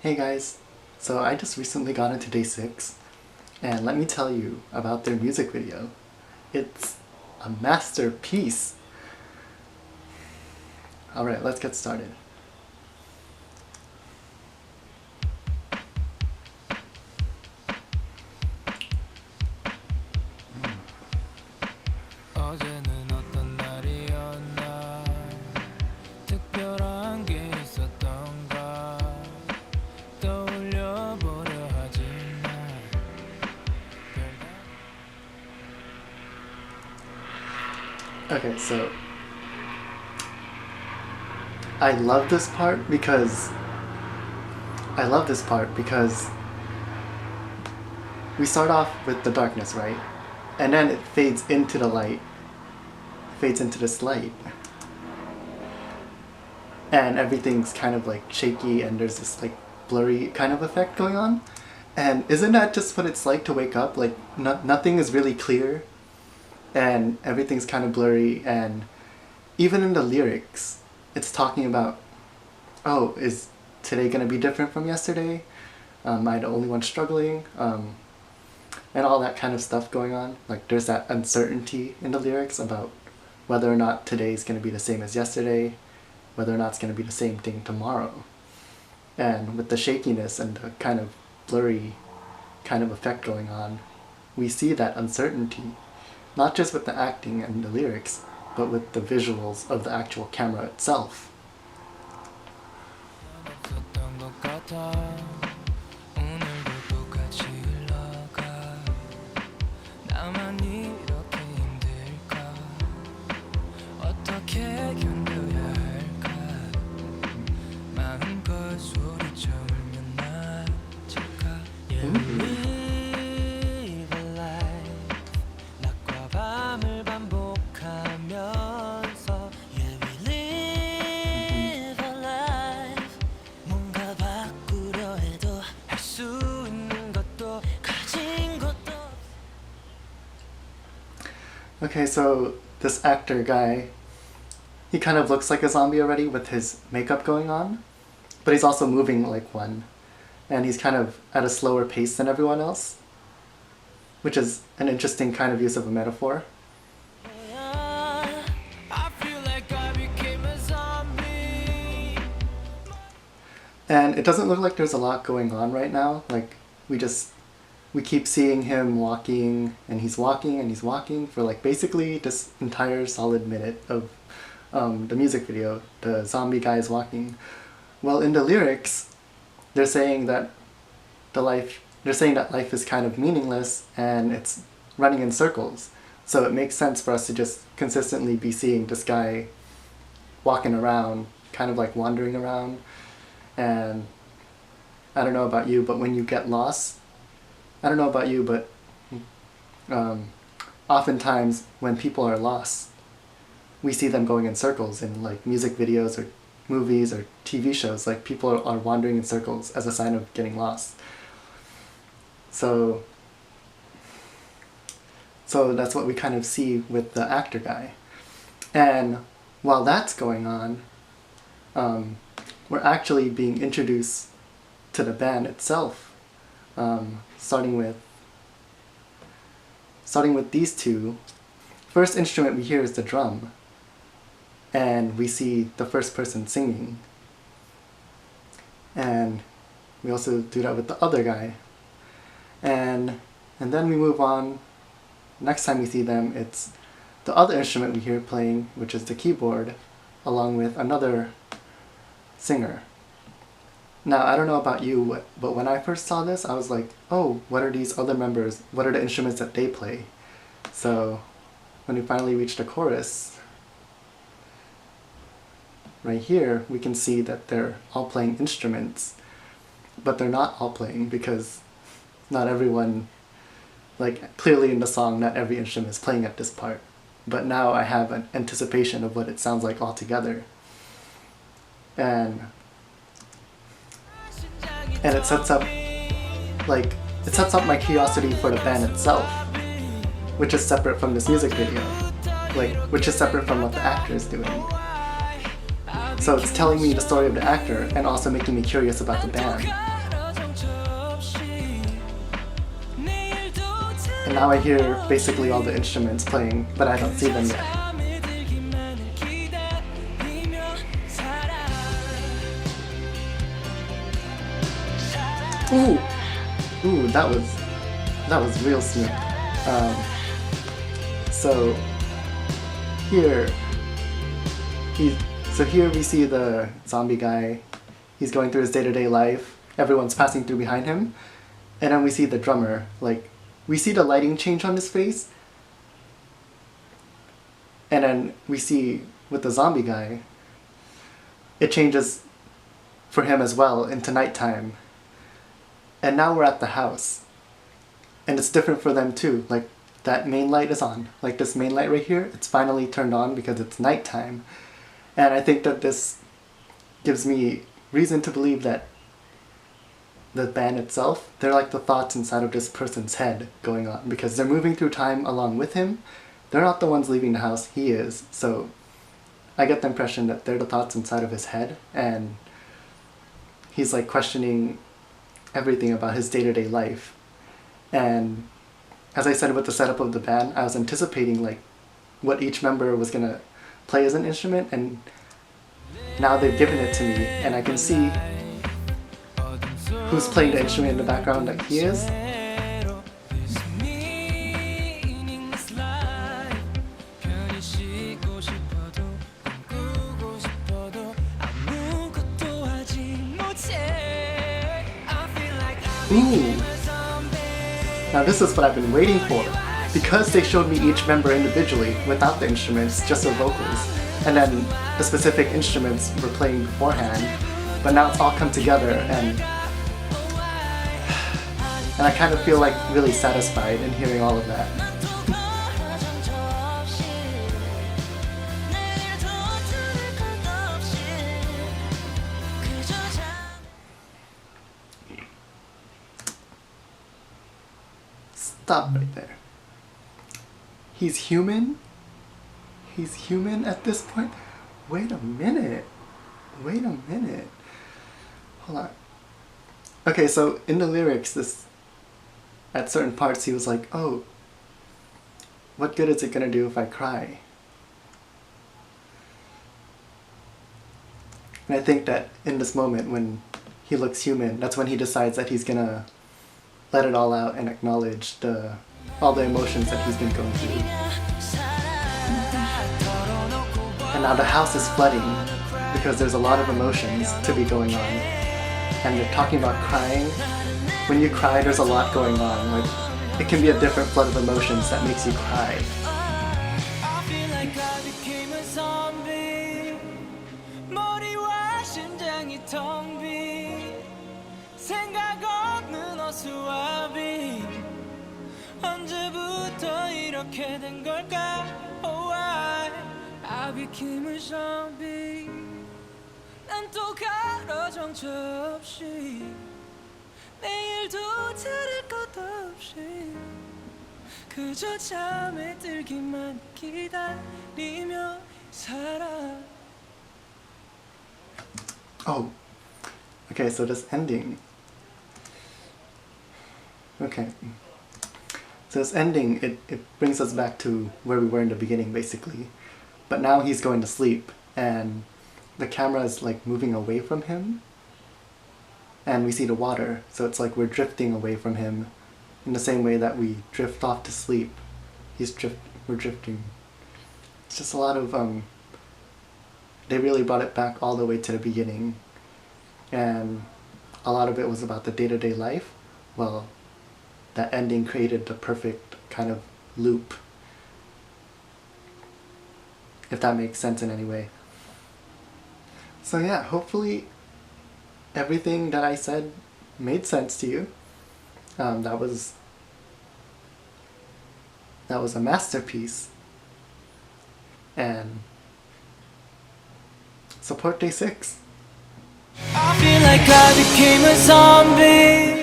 Hey guys, so I just recently got into Day6, and let me tell you about their music video. It's a masterpiece! Alright, let's get started. 어제는 어떤 날이었나 특별한 게 있었던가 떠올려보려 하지만 Okay, so I love this part because we start off with the darkness, right? And then it fades into the light, fades into this light. And everything's kind of like shaky and there's this like blurry kind of effect going on. And isn't that just what it's like to wake up? Like nothing is really clear and everything's kind of blurry, and even in the lyrics it's talking about, oh, is today gonna be different from yesterday? Am I the only one struggling? And all that kind of stuff going on. Like there's that uncertainty in the lyrics about whether or not today's gonna be the same as yesterday, whether or not it's going to be the same thing tomorrow. And with the shakiness and the kind of blurry kind of effect going on, we see that uncertainty, not just with the acting and the lyrics, but with the visuals of the actual camera itself. 없었던 것 같아 오늘도 똑같이 흘러가 나만 이렇게 힘들까 어떻게 견뎌야 할까 마음껏 소리쳐 울면 나질까 Yeah, we live a life 낮과 밤을 반복하면서 Yeah, we live a life 뭔가 바꾸려 해도 할 수 있는 것도 가진 것도 Okay, so this actor guy, he kind of looks like a zombie already with his makeup going on, but he's also moving like one. And he's kind of at a slower pace than everyone else, which is an interesting kind of use of a metaphor. I feel like I became a zombie. And it doesn't look like there's a lot going on right now. Like we keep seeing him walking and he's walking and he's walking for like basically this entire solid minute of the music video. The zombie guy is walking. Well, in the lyrics, they're saying that life is kind of meaningless and it's running in circles. So it makes sense for us to just consistently be seeing this guy walking around, kind of like wandering around. And I don't know about you, but when you get lost, oftentimes when people are lost, we see them going in circles in like music videos or movies or TV shows. Like people are wandering in circles as a sign of getting lost. So that's what we kind of see with the actor guy. And while that's going on, we're actually being introduced to the band itself, starting with these two. First instrument we hear is the drum, and we see the first person singing. And we also do that with the other guy. And then we move on. Next time we see them, it's the other instrument we hear playing, which is the keyboard, along with another singer. Now, I don't know about you, but when I first saw this, I was like, oh, what are these other members? What are the instruments that they play? So when we finally reach the chorus, right here, we can see that they're all playing instruments, but they're not all playing because not everyone, like clearly in the song, not every instrument is playing at this part. But now I have an anticipation of what it sounds like all together. And it sets up my curiosity for the band itself, which is separate from this music video, which is separate from what the actor is doing. So it's telling me the story of the actor and also making me curious about the band. And now I hear basically all the instruments playing, but I don't see them yet. Ooh! Ooh, that was real smooth. So here we see the zombie guy. He's going through his day-to-day life. Everyone's passing through behind him. And then we see the drummer. Like, we see the lighting change on his face. And then we see with the zombie guy, it changes for him as well into nighttime. And now we're at the house. And it's different for them too. Like, that main light is on. Like this main light right here, it's finally turned on because it's nighttime. And I think that this gives me reason to believe that the band itself, they're like the thoughts inside of this person's head going on, because they're moving through time along with him. They're not the ones leaving the house, he is. So I get the impression that they're the thoughts inside of his head, and he's like questioning everything about his day-to-day life. And as I said with the setup of the band, I was anticipating like what each member was gonna play as an instrument, and now they've given it to me and I can see who's playing the instrument in the background like he is. Ooh! Now this is what I've been waiting for. Because they showed me each member individually, without the instruments, just their vocals, and then the specific instruments were playing beforehand, but now it's all come together, and I kind of feel like really satisfied in hearing all of that. Stop right there. He's human? He's human at this point? Wait a minute. Wait a minute. Hold on. Okay, so in the lyrics, at certain parts he was like, oh, what good is it gonna do if I cry? And I think that in this moment when he looks human, that's when he decides that he's gonna let it all out and acknowledge all the emotions that he's been going through. And now the house is flooding because there's a lot of emotions to be going on. And they're talking about crying. When you cry, there's a lot going on. Like, it can be a different flood of emotions that makes you cry. I feel like I became a zombie. 머리와 심장이 텅 빈 생각 없는 어수와비 언제부터 이렇게 된 걸까? Oh, I became a zombie. 난 또 가로 정처 없이 내일도 다를 것 없이 그저 잠에 들기만 기다리며 살아. Oh, okay, so this ending. Okay. So this ending, it brings us back to where we were in the beginning, basically. But now he's going to sleep, and the camera is like moving away from him. And we see the water, so it's like we're drifting away from him in the same way that we drift off to sleep. We're drifting. It's just a lot of, they really brought it back all the way to the beginning. And a lot of it was about the day-to-day life. Well, that ending created the perfect kind of loop. If that makes sense in any way. So yeah, hopefully everything that I said made sense to you. That was a masterpiece. And support Day6. I feel like I became a zombie.